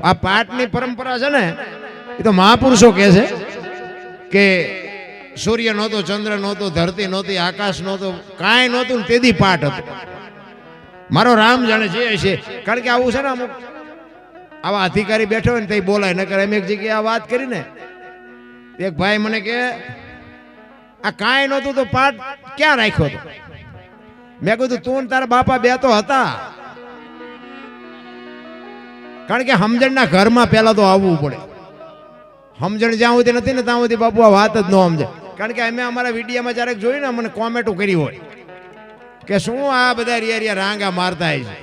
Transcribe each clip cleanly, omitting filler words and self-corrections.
આ પાઠની પરંપરા છે ને એ તો મહાપુરુષો કહે છે કે સૂર્ય નહોતો, ચંદ્ર નહોતો, ધરતી નહોતી, આકાશ નહોતો, કાંઈ નહોતું, તેથી પાઠ હતો. મારો રામ જાણે જે છે. કારણ કે આવું છે ને અમુક આવા અધિકારી બેઠો હોય ને તે બોલાય. નકર એમ એક જગ્યાએ આ વાત કરી ને, એક ભાઈ મને કે આ કાંઈ નહોતું તો પાઠ ક્યાં રાખ્યો હતો? મેં કીધું તું ને તારા બાપા બે તો હતા. કારણ કે સમજણના ઘરમાં પહેલા તો આવવું પડે. સમજણ જ્યાં સુધી નથી ને ત્યાં સુધી બાપુ આ વાત જ ન સમજે. કારણ કે અમે અમારા વિડીયોમાં ક્યારેક જોયું ને મને કોમેન્ટો કરી હોય કે શું આ બધા રિયા રાંગા મારતા છે.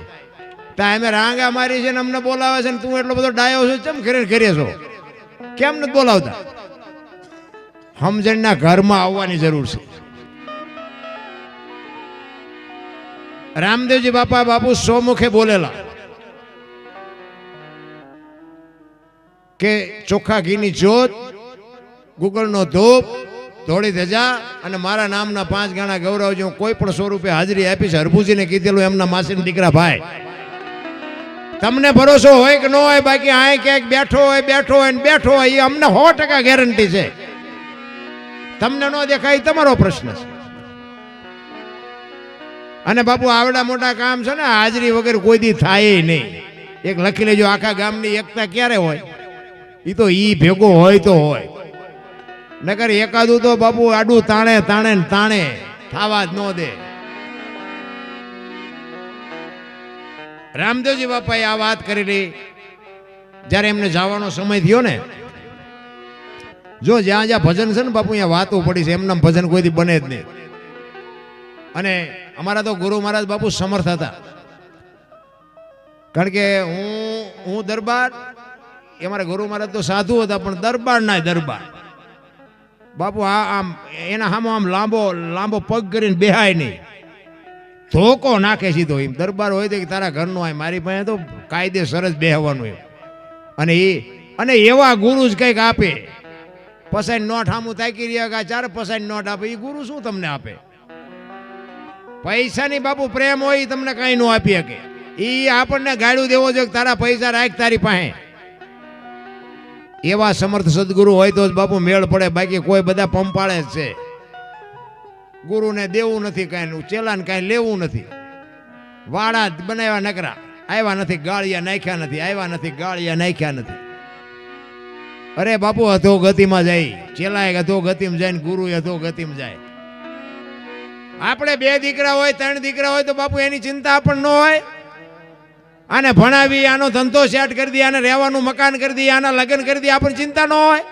ત્યાં અમે રાંગા મારી છે ને અમને બોલાવે છે ને તું એટલો બધો ડાયો છો, ચમ ઘરે છો, કેમ નથી બોલાવતા? સમજણના ઘરમાં આવવાની જરૂર છે. રામદેવજી બાપુ સોમુખે બોલેલા કે ચોખ્ખા ઘીની જ્યોત, ગુગળનો ધૂપ, ધોળી ધજા અને મારા નામના 5 ગણા ગૌરવ. હું કોઈ પણ 100 રૂપિયા હાજરી આપીશ. હરભુજીને કીધેલું એમના માસીના દીકરા ભાઈ. તમને ભરોસો હોય કે ન હોય, બાકી આ ક્યાંક બેઠો હોય ને બેઠો હોય એ અમને 100% ગેરંટી છે. તમને ન દેખાય તમારો પ્રશ્ન છે. અને બાપુ આવડા મોટા કામ છે ને હાજરી વગર કોઈ દી થાય નહીં. એક લખી લેજો, આખા ગામની એકતા ક્યારે હોય? એ તો ઈ ભેગો હોય તો હોય. નકર એકાદું તો બાપુ આડું તાણે થવા જ ન દે. રામદેવજી બાપાએ આ વાત કરેલી જ્યારે એમને જવાનો સમય થયો ને. જો જ્યાં જ્યાં ભજન છે ને બાપુ અહીંયા વાતો પડી છે. એમના ભજન કોઈથી બને જ નહીં. અને અમારા તો ગુરુ મહારાજ બાપુ સમર્થ હતા. કારણ કે હું દરબાર, અમારા ગુરુ મહારાજ તો સાધુ હતા પણ દરબાર ના દરબાર. બાપુ આમ એના સામે આમ લાંબો પગ કરીને બેહાય નહીં, ધોકો નાખે સીધો. એમ દરબાર હોય તો તારા ઘરનો હોય, મારી પાસે તો કાયદેસર જ બેહવાનું એમ. અને એવા ગુરુ જ કંઈક આપે. પસાઈ નોટ સામું તાકી રહ્યા કે ચાર પસાઈ નોટ આપે, એ ગુરુ શું તમને આપે? પૈસાની બાપુ પ્રેમ હોય એ તમને કઈ ન આપી શકે. એ આપણને ગાડું દેવો જોઈએ તારા પૈસા રાખ તારી પાસે. એવા સમર્થ સદગુરુ હોય તો જ બાપુ મેળ પડે. બાકી કોઈ બધા પંપાળે જ છે. ગુરુને દેવું નથી કાંઈ, ચેલાને કાંઈ લેવું નથી. વાળા બનાવ્યા નકરા, આવ્યા નથી ગાળિયા નાખ્યા નથી, આવ્યા નથી ગાળિયા નાખ્યા નથી. અરે બાપુ અધોગતિમાં જાય. ચેલાએ અધોગતિમાં જાય ને ગુરુ અધોગતિમાં જાય. આપણે 2 દીકરા હોય 3 દીકરા હોય તો બાપુ એની ચિંતા આપણને ન હોય. આને ભણાવી, આનો ધંધો સેટ કરી દઈએ, આને રહેવાનું મકાન કરી દઈએ, આના લગ્ન કરી દઈએ, આપણને ચિંતા ન હોય.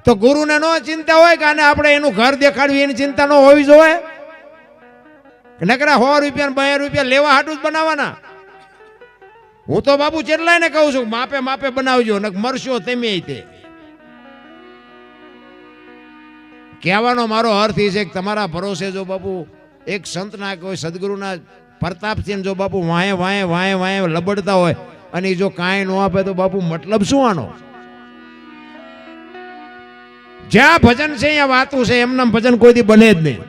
તો ગુરુને ન ચિંતા હોય કે આને આપણે એનું ઘર દેખાડવી, એની ચિંતા ન હોવી જોઈએ. નકરા 100 રૂપિયા ને 2 રૂપિયા લેવા હાટું જ બનાવવાના. હું તો બાપુ કેટલાય ને કહું છું માપે બનાવજો, ને મરશો તમે. તે કહેવાનો મારો અર્થ એ છે કે તમારા ભરોસે જો બાપુ એક સંતના કોઈ સદગુરુના પ્રતાપથી જો બાપુ વાંહે લબડતા હોય અને જો કાંઈ ન આપે તો બાપુ મતલબ શું આનો? જ્યાં ભજન છે અહીંયા વાતું છે. એમના ભજન કોઈથી બને જ નહીં.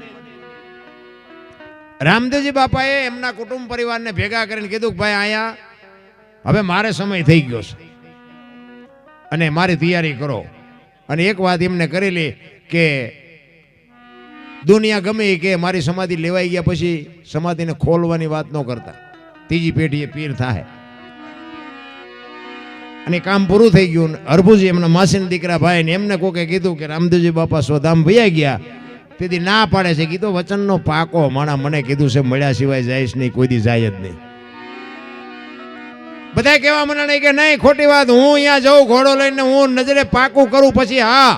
રામદેવજી બાપાએ એમના કુટુંબ પરિવારને ભેગા કરીને કીધું કે ભાઈ અહીંયા હવે મારે સમય થઈ ગયો છે અને મારી તૈયારી કરો. અને એક વાત એમને કરેલી કે દુનિયા ગમે કે મારી સમાધિ લેવાઈ ગયા પછી સમાધિને ખોલવાની વાત ન કરતા. 3જી પેઢીએ પીર થાય. અને કામ પૂરું થઈ ગયું. હરભુજી એમના માસીના દીકરા ભાઈ ને એમને કોકે કીધું કે રામદેવજી બાપા સ્વધામ ભૈયા ગયા. તેથી ના પાડે છે. કીધું વચનનો પાકો માણા મને કીધું છે મળ્યા સિવાય જઈશ નહીં, કોઈ દી જાય જ નહીં. બધા કહેવા મને નહીં કે નહીં, ખોટી વાત. હું અહીંયા જાઉં ઘોડો લઈને, હું નજરે પાકું કરું પછી હા.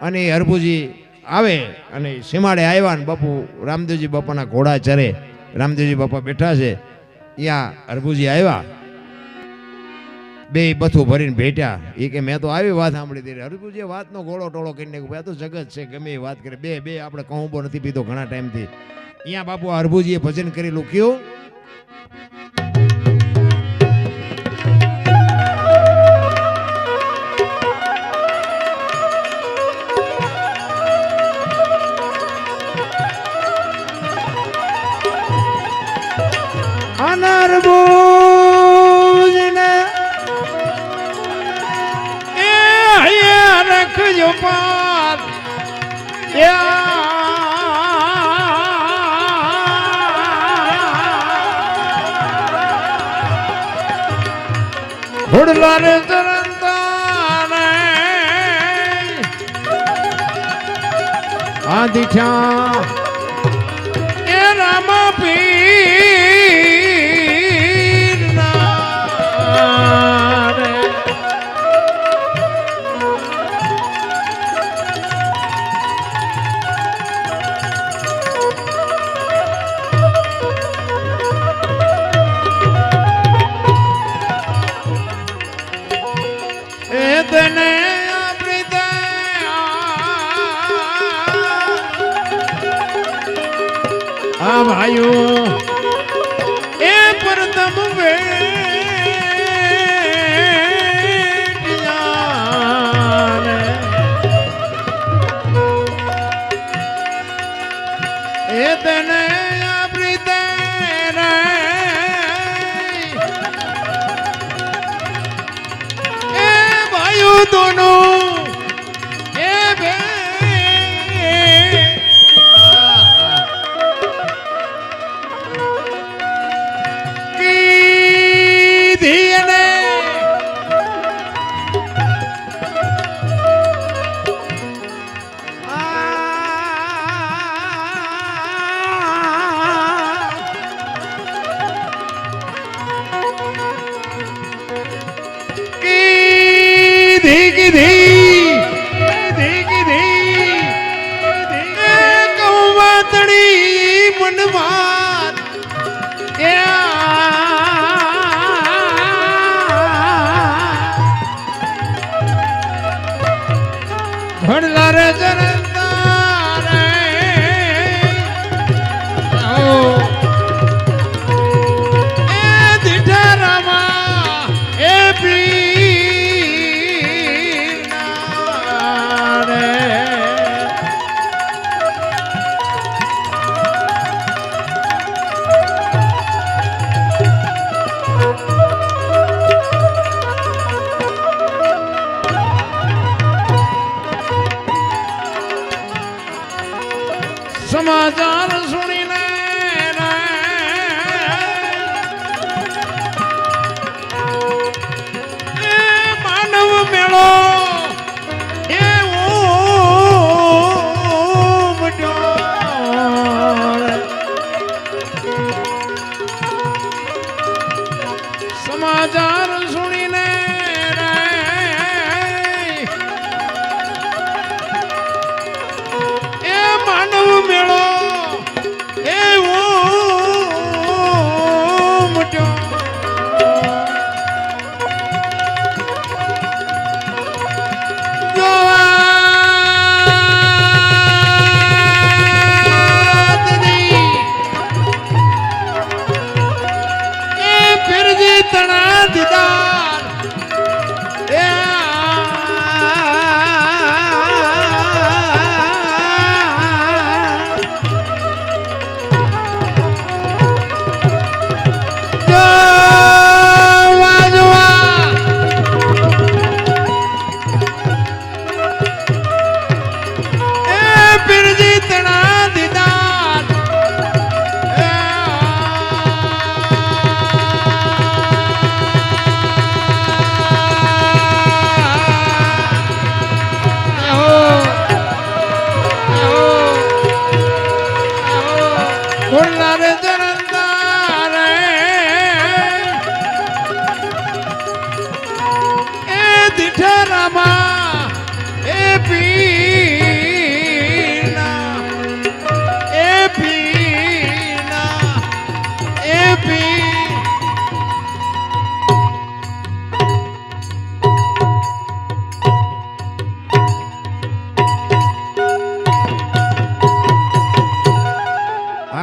અને હરભુજી આવે અને સીમાડે આવ્યા ને બાપુ રામદેવજી બાપાના ઘોડા ચરે. રામદેવજી બાપા બેઠા છે ત્યાં હરભુજી આવ્યા. 2 બથું ભરીને ભેટ્યા. એ કે મેં તો આવી વાત સાંભળી હતી. હરભુજીએ વાતનો ઘોડો ટોળો કરીને આ તો જગત છે, ગમે એ વાત કરે. બે આપણે કહુંબો નથી પીધો ઘણા ટાઈમથી. અહીંયા બાપુ હરભુજીએ ભજન કરેલું કયું અનરબુજને જોપાર ઘોડલા રે ચરંતાને આ દીઠા એ રામ પીર ના રે તને આ ભાઈઓ એ પરતમ એ તને પ્રીતે એ ભાઈઓ દોનું એ બે ઘડલા રે જરંતા રે એ દીઠા રામા એ પીર ના રે સમાચાર સુણીને એ માનવ મેળો એવો સમાચાર સુણીને એ માનવ મેળો એવો મોટો એ ફિરજી તણા દીદાર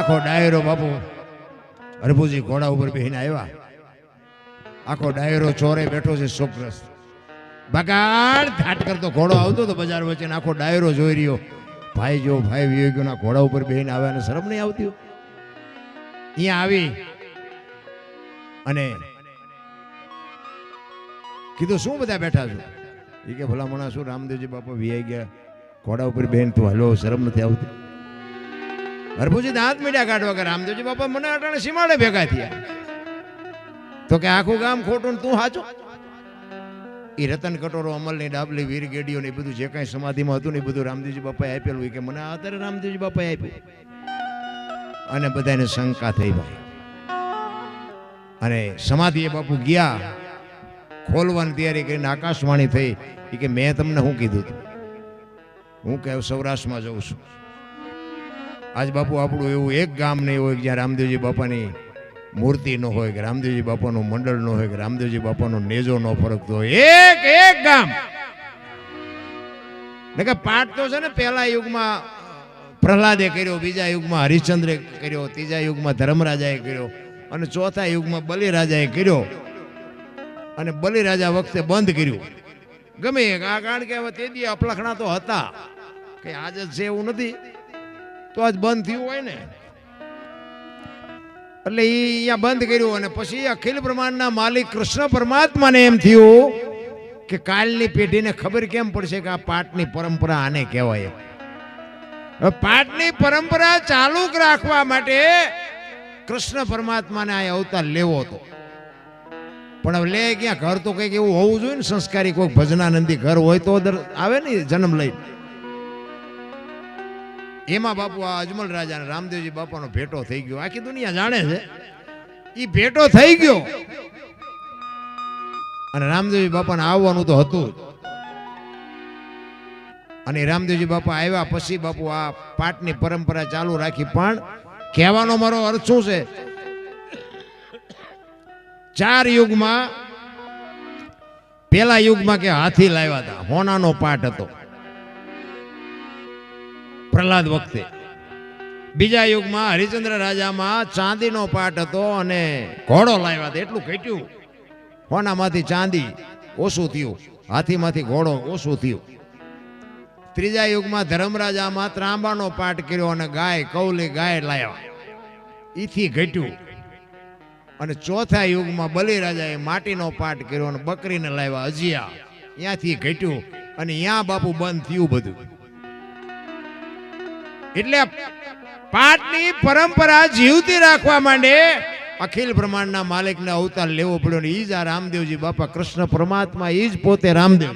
આખો ડાયરો બાપુ હરભુજી ઘોડા ઉપર બેહીને આવ્યા. આખો ડાયરો ચોરે બેઠો છે શોકગ્રસ્ત. બગાડ ધાટ કરતો ઘોડો આવતો તો બજાર વચ્ચે આખો ડાયરો જોઈ રહ્યો. ભાઈ જો ભાઈ વિયોગીઓના ઘોડા ઉપર બેહીને આવ્યા અને શરમ નહીં આવતી. અહીંયા આવી અને કીધું શું બધા બેઠા છો? એ કે ભલા મણા શું રામદેવજી બાપા વિયાઈ ગયા ઘોડા ઉપર બેન તું હલો શરમ નથી આવતી? હરભુજી દાંત મીડિયા કાઢવા કે રામદેવજી બાપા મને અટાણે સીમાડે ભેગા થયા. તો કે આખું ગામ ખોટું તું સાચું. એ રતન કટોરો, અમલની ડાબલી, વીર ગેડીઓ ને બધું જે કાંઈ સમાધિમાં હતું ને એ બધું રામદેવજી બાપાએ આપેલું. કે મને અત્યારે રામદેવજી બાપાએ આપ્યું. અને બધાને શંકા થઈ ભાઈ. અને સમાધિએ બાપુ ગયા, ખોલવાની તૈયારી કરીને આકાશવાણી થઈ. એ કે મેં તમને શું કીધું હતું? હું કે સૌરાષ્ટ્રમાં જઉં છું. આજ બાપુ આપણું એવું એક ગામ નહીં હોય કે જ્યાં રામદેવજી બાપાની મૂર્તિ ન હોય, કે રામદેવજી બાપાનું મંડળ ન હોય, કે રામદેવજી બાપાનો નેજો ન ફરકતો હોય. એક ગામ ને કે પાઠ તો છે ને પહેલા યુગમાં પ્રહલાદે કર્યો, બીજા યુગમાં હરિશ્ચંદ્રે કર્યો, ત્રીજા યુગમાં ધર્મરાજાએ કર્યો અને ચોથા યુગમાં બલિરાજાએ કર્યો. અને બલિરાજા વખતે બંધ કર્યું. ગમે કારણ કે હવે તે દી અપલખણા તો હતા કે આજ જ છે એવું નથી, તો આજ બંધ થયું હોય ને એટલે એ અહીંયા બંધ કર્યું. અને પછી અખિલ બ્રહ્માંડના માલિક કૃષ્ણ પરમાત્માને એમ થયું કે કાલની પેઢીને ખબર કેમ પડશે કે આ પાઠની પરંપરા આને કહેવાય. પાઠની પરંપરા ચાલુ રાખવા માટે કૃષ્ણ પરમાત્માને આ અવતાર લેવો હતો. પણ હવે લે ક્યાં? ઘર તો કંઈક એવું હોવું જોઈએ ને, સંસ્કારી કોઈ ભજનાનંદી ઘર હોય તો આવે ને જન્મ લઈ. એમાં બાપુ આ અજમલ રાજા અને રામદેવજી બાપાનો ભેટો થઈ ગયો. આખી દુનિયા જાણે છે એ ભેટો થઈ ગયો. અને રામદેવજી બાપાને આવવાનું તો હતું જ. અને રામદેવજી બાપા આવ્યા પછી બાપુ આ પાઠની પરંપરા ચાલુ રાખી. પણ કહેવાનો મારો અર્થ શું છે? 4 યુગમાં, પેલા યુગમાં કે હાથી લાવ્યા હતા, હોનાનો પાઠ હતો પ્રહલાદ વખતે. બીજા યુગમાં હરિચંદ્ર રાજામાં ચાંદીનો પાઠ હતો અને ઘોડો લાવ્યા હતા. એટલું ઘટ્યું, હોનામાંથી ચાંદી ઓછું થયું, હાથીમાંથી ઘોડો ઓછું થયું. ત્રીજા યુગમાં ધર્મરાજામાં ત્રાંબાનો પાઠ કર્યો અને ગાય, કૌલી ગાય લાવ્યા, ઈથી ઘટ્યું. અને ચોથા યુગમાં બલિરાજાએ માટીનો પાઠ કર્યો અને બકરીને લાવ્યા, અજિયા, ત્યાંથી ઘટ્યું. અને ત્યાં બાપુ બંધ થયું બધું. એટલે પાઠની પરંપરા જીવતી રાખવા માંડે અખિલ બ્રહ્માંડના માલિકને અવતાર લેવો પડ્યો. ને ઈ જ આ રામદેવજી બાપા, કૃષ્ણ પરમાત્મા, ઈ જ પોતે રામદેવ.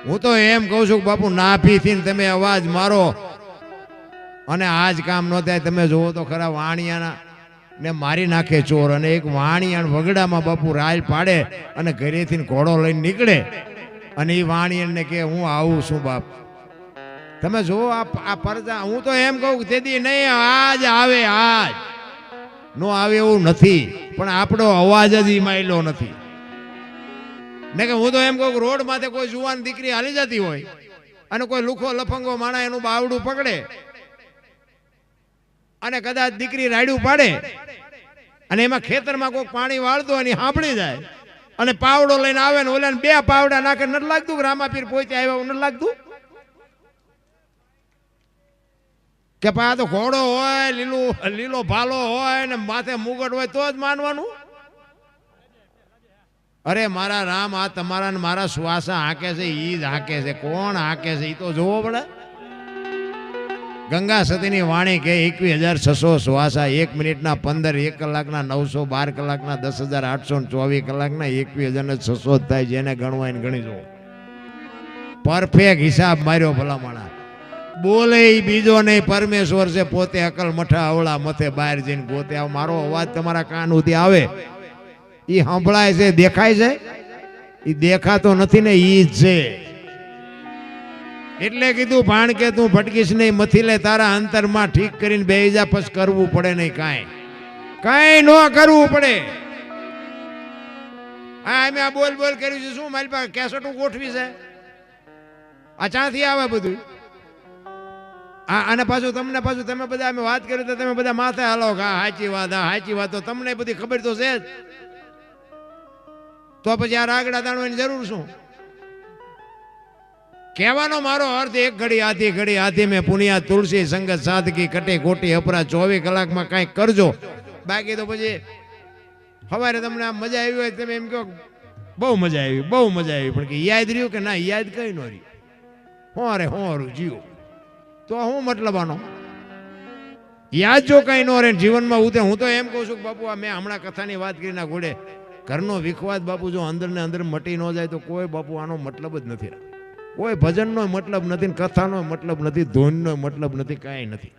હું તો એમ કહું છું કે બાપુ નાભીથી તમે અવાજ મારો અને આજ કામ ન થાય. તમે જોવો તો ખરા, વાણિયાના ને મારી નાખે ચોર. અને એક વાણિયાણ વગડામાં બાપુ રાલ પાડે અને ઘરેથી ઘોડો લઈને નીકળે અને એ વાણિયાને કે હું આવું છું બાપ. તમે જો આ પરજા. હું તો એમ કહું કે તેથી નહીં, આજ આવે, આજ નો આવે એવું નથી, પણ આપણો અવાજ જ ઈમાયેલો નથી. ને કે હું તો એમ કહું કે રોડ માથે કોઈ જુવાન દીકરી હાલી જતી હોય અને કોઈ લુખો લફંગો માણા એનું બાવડું પકડે અને કદાચ દીકરી રાયડું પાડે અને એમાં ખેતરમાં કોઈ પાણી વાળતો અને સાંભળી જાય અને પાવડો લઈને આવે ને ઓલાને 2 પાવડા નાખે, નથી લાગતું કે રામાપીર પોતે આવ્યા એવું નથી લાગતું? કે પા તો ઘોડો હોય, લીલો ભાલો હોય ને માથે મુગટ હોય તો જ માનવાનું? અરે મારા રામ, આ તમારા ને મારા શ્વાસા હાકે છે, ઈ જ હાકે છે. કોણ હાકે છે ઈ તો જોવો પડે. ગંગા સતીની વાણી કે 21,600 શ્વાસા, 1 મિનિટના 15, 1 કલાકના 900, 12 કલાકના 10,824, કલાકના 21,600 થાય. જેને ગણવા એને ગણી જુઓ. પરફેક્ટ હિસાબ માર્યો ભલામણા. બોલે બીજો નહીં, પરમેશ્વર છે પોતે. અકલ મઠા અવળા મથે બહાર જઈને ગોતે. મારો અવાજ તમારા કાન સુધી આવે, ઈ સંભળાય છે, દેખાય છે? ઈ દેખાતો નથી ને, ઈ જ છે. એટલે કીધું ભાણ કે તું ભટકીશ નહીં, મથી લે તારા અંતરમાં ઠીક કરીને બેહી જા, પછી કરવું પડે નહીં કાંઈ ન કરવું પડે. હા, અમે આ બોલ કર્યું છે, શું મારી પાસે કેસેટું ગોઠવી છે? આ ચાથી આવે બધું. અને પાછું તમને તમે બધા અમે વાત કરી તો તમે બધા માથે હાલો કે સાચી વાત, સાચી વાત. તો તમને બધી ખબર તો છે જ, તો પછી આ રાગડા દાણવાની જરૂર શું? કહેવાનો મારો અર્થ, એક ઘડી આથી મેં પુનિયા તુલસી સંગત સાદગી કટે ગોટી અપરા 24 કલાકમાં કાંઈક કરજો. બાકી તો પછી સવારે તમને આમ મજા આવી હોય તમે એમ કહો બહુ મજા આવી, બહુ મજા આવી. પણ કે યાદ રહ્યું કે ના, યાદ કઈ ન રહ્યું. હોરું જીવો તો શું મતલબ આનો? યાદ જો કઈ ન રહે જીવનમાં ઉતે. હું તો એમ કહું છું કે બાપુ, આ મેં હમણાં કથાની વાત કરી ના ઘોડે, ઘરનો વિખવાદ બાપુ જો અંદર ને અંદર મટી ન જાય તો કોઈ બાપુ આનો મતલબ જ નથી. કોઈ ભજનનો મતલબ નથી, કથાનો મતલબ નથી, ધૂનનો મતલબ નથી, કાંઈ નથી.